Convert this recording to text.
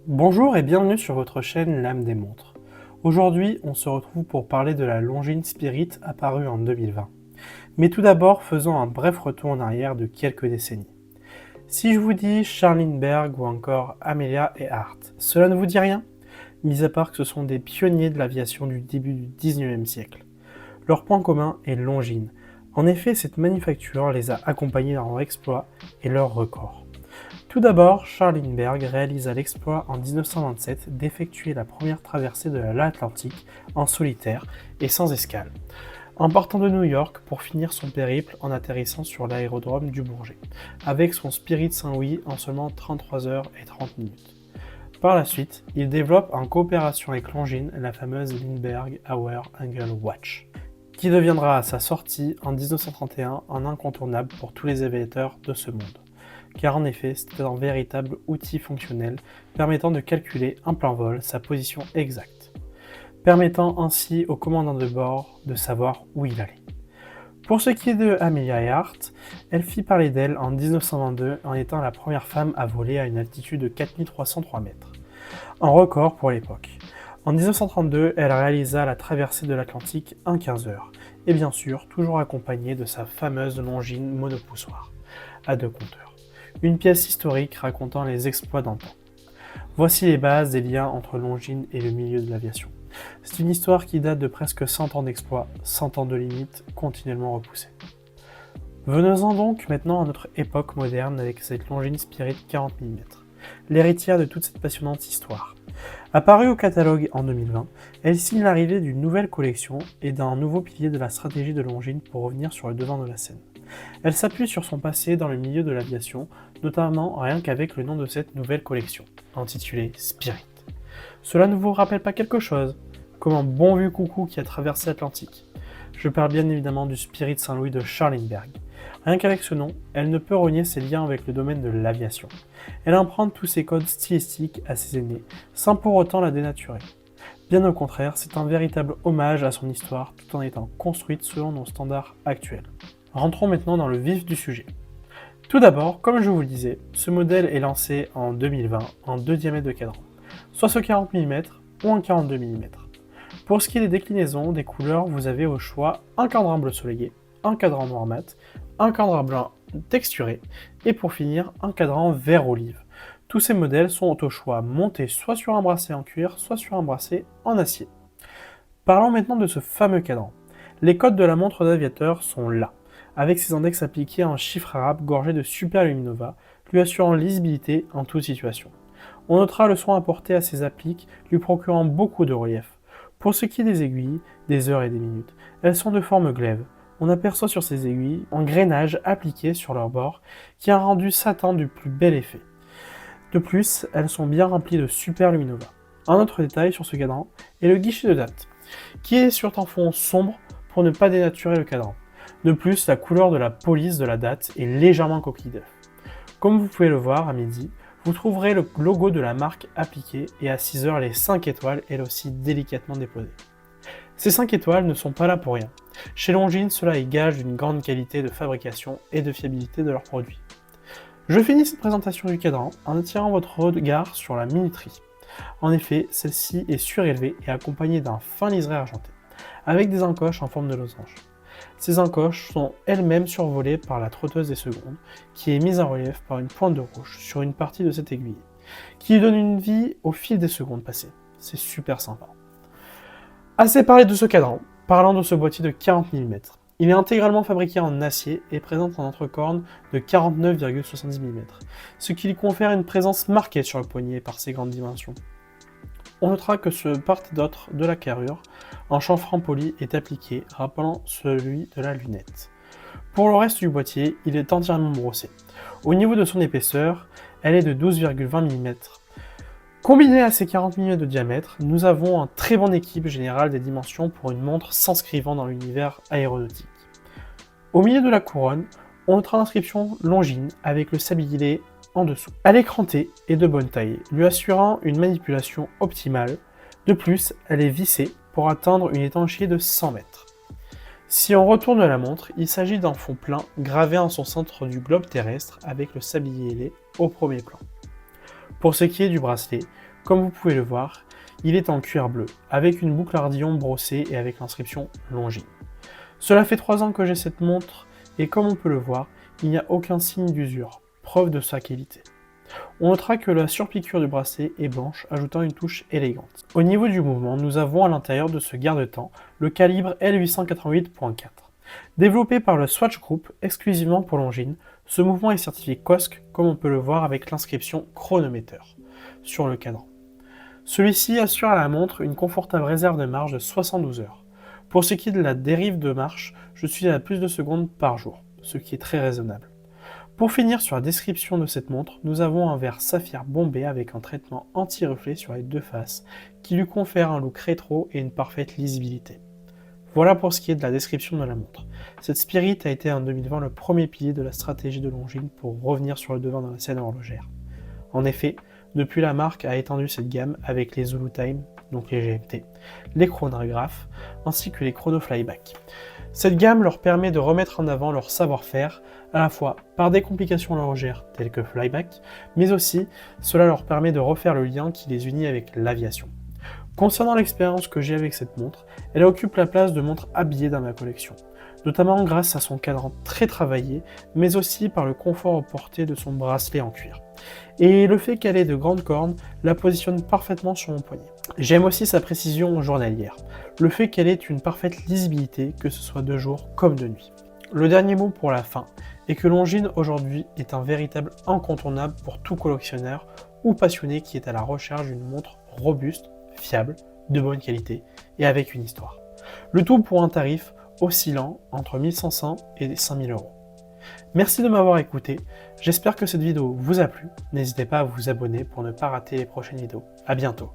Bonjour et bienvenue sur votre chaîne L'âme des montres. Aujourd'hui, on se retrouve pour parler de la Longines Spirit apparue en 2020. Mais tout d'abord, faisons un bref retour en arrière de quelques décennies. Si je vous dis Charlene Berg ou encore Amelia Earhart, cela ne vous dit rien? Mis à part que ce sont des pionniers de l'aviation du début du 19e siècle. Leur point commun est Longines. En effet, cette manufacture les a accompagnés dans leurs exploits et leurs records. Tout d'abord, Charlene Berg réalisa l'exploit en 1927 d'effectuer la première traversée de l'Atlantique en solitaire et sans escale, en partant de New York pour finir son périple en atterrissant sur l'aérodrome du Bourget, avec son Spirit Saint-Louis en seulement 33 heures et 30 minutes. Par la suite, il développe en coopération avec Longines la fameuse Lindbergh Hour Angle Watch, qui deviendra à sa sortie en 1931 un incontournable pour tous les aviateurs de ce monde. Car en effet, c'était un véritable outil fonctionnel permettant de calculer en plein vol sa position exacte, permettant ainsi au commandant de bord de savoir où il allait. Pour ce qui est de Amelia Earhart, elle fit parler d'elle en 1922 en étant la première femme à voler à une altitude de 4303 mètres, un record pour l'époque. En 1932, elle réalisa la traversée de l'Atlantique en 15 heures, et bien sûr toujours accompagnée de sa fameuse Longines monopoussoir, à deux compteurs. Une pièce historique racontant les exploits d'antan. Voici les bases des liens entre Longines et le milieu de l'aviation. C'est une histoire qui date de presque 100 ans d'exploits, 100 ans de limites continuellement repoussées. Venons-en donc maintenant à notre époque moderne avec cette Longines Spirit 40 mm, l'héritière de toute cette passionnante histoire. Apparue au catalogue en 2020, elle signe l'arrivée d'une nouvelle collection et d'un nouveau pilier de la stratégie de Longines pour revenir sur le devant de la scène. Elle s'appuie sur son passé dans le milieu de l'aviation, notamment rien qu'avec le nom de cette nouvelle collection, intitulée Spirit. Cela ne vous rappelle pas quelque chose? Comme un bon vieux coucou qui a traversé l'Atlantique. Je parle bien évidemment du Spirit Saint-Louis de Charlene Berg. Rien qu'avec ce nom, elle ne peut renier ses liens avec le domaine de l'aviation. Elle emprunte tous ses codes stylistiques à ses aînés, sans pour autant la dénaturer. Bien au contraire, c'est un véritable hommage à son histoire tout en étant construite selon nos standards actuels. Rentrons maintenant dans le vif du sujet. Tout d'abord, comme je vous le disais, ce modèle est lancé en 2020 en deux diamètres de cadran, soit ce 40 mm ou un 42 mm. Pour ce qui est des déclinaisons des couleurs, vous avez au choix un cadran bleu soleillé, un cadran noir mat, un cadran blanc texturé et pour finir un cadran vert olive. Tous ces modèles sont au choix montés soit sur un bracelet en cuir, soit sur un bracelet en acier. Parlons maintenant de ce fameux cadran. Les codes de la montre d'aviateur sont là, avec ses index appliqués en chiffres arabes gorgés de superluminova, lui assurant lisibilité en toute situation. On notera le soin apporté à ces appliques, lui procurant beaucoup de relief. Pour ce qui est des aiguilles, des heures et des minutes, elles sont de forme glaive. On aperçoit sur ces aiguilles un grainage appliqué sur leur bord qui a un rendu satin du plus bel effet. De plus, elles sont bien remplies de superluminova. Un autre détail sur ce cadran est le guichet de date, qui est sur un fond sombre pour ne pas dénaturer le cadran. De plus, la couleur de la police de la date est légèrement coquille d'œuf. Comme vous pouvez le voir à midi, vous trouverez le logo de la marque appliqué et à 6 heures les 5 étoiles, elles aussi délicatement déposées. Ces 5 étoiles ne sont pas là pour rien. Chez Longines, cela est gage d'une grande qualité de fabrication et de fiabilité de leurs produits. Je finis cette présentation du cadran en attirant votre regard sur la minuterie. En effet, celle-ci est surélevée et accompagnée d'un fin liseré argenté, avec des encoches en forme de losange. Ces encoches sont elles-mêmes survolées par la trotteuse des secondes, qui est mise en relief par une pointe de rouge sur une partie de cet aiguille, qui lui donne une vie au fil des secondes passées. C'est super sympa. Assez parlé de ce cadran, parlant de ce boîtier de 40 mm. Il est intégralement fabriqué en acier et présente un entrecorne de 49,70 mm, ce qui lui confère une présence marquée sur le poignet par ses grandes dimensions. On notera que ce part et d'autre de la carrure en chanfrein poli est appliqué, rappelant celui de la lunette. Pour le reste du boîtier, il est entièrement brossé. Au niveau de son épaisseur, elle est de 12,20 mm. Combiné à ces 40 mm de diamètre, nous avons un très bon équilibre général des dimensions pour une montre s'inscrivant dans l'univers aéronautique. Au milieu de la couronne, on notera l'inscription Longines avec le sablier en dessous. Elle est crantée et de bonne taille, lui assurant une manipulation optimale. De plus, elle est vissée pour atteindre une étanchéité de 100 mètres. Si on retourne la montre, il s'agit d'un fond plein gravé en son centre du globe terrestre avec le sablier ailé au premier plan. Pour ce qui est du bracelet, Comme vous pouvez le voir, il est en cuir bleu, avec une boucle ardillon brossée et avec l'inscription Longines. Cela fait 3 ans que j'ai cette montre et comme on peut le voir, il n'y a aucun signe d'usure, preuve de sa qualité. On notera que la surpiqûre du bracelet est blanche, ajoutant une touche élégante. Au niveau du mouvement, nous avons à l'intérieur de ce garde-temps le calibre L888.4. Développé par le Swatch Group exclusivement pour Longines, ce mouvement est certifié COSC, comme on peut le voir avec l'inscription chronomètre sur le cadran. Celui-ci assure à la montre une confortable réserve de marche de 72 heures. Pour ce qui est de la dérive de marche, je suis à plus de secondes par jour, ce qui est très raisonnable. Pour finir sur la description de cette montre, nous avons un verre saphir bombé avec un traitement anti-reflet sur les deux faces qui lui confère un look rétro et une parfaite lisibilité. Voilà pour ce qui est de la description de la montre. Cette Spirit a été en 2020 le premier pilier de la stratégie de Longines pour revenir sur le devant de la scène horlogère. En effet, depuis la marque a étendu cette gamme avec les Zulu Time, donc les GMT, les chronographes, ainsi que les chrono flyback. Cette gamme leur permet de remettre en avant leur savoir-faire, à la fois par des complications horlogères telles que flyback, mais aussi cela leur permet de refaire le lien qui les unit avec l'aviation. Concernant l'expérience que j'ai avec cette montre, elle occupe la place de montre habillée dans ma collection, notamment grâce à son cadran très travaillé, mais aussi par le confort au porté de son bracelet en cuir. Et le fait qu'elle ait de grandes cornes la positionne parfaitement sur mon poignet. J'aime aussi sa précision journalière, le fait qu'elle ait une parfaite lisibilité, que ce soit de jour comme de nuit. Le dernier mot pour la fin est que Longines aujourd'hui est un véritable incontournable pour tout collectionneur ou passionné qui est à la recherche d'une montre robuste, fiable, de bonne qualité et avec une histoire. Le tout pour un tarif oscillant entre 1500 et 5000 euros. Merci de m'avoir écouté, j'espère que cette vidéo vous a plu, n'hésitez pas à vous abonner pour ne pas rater les prochaines vidéos. À bientôt.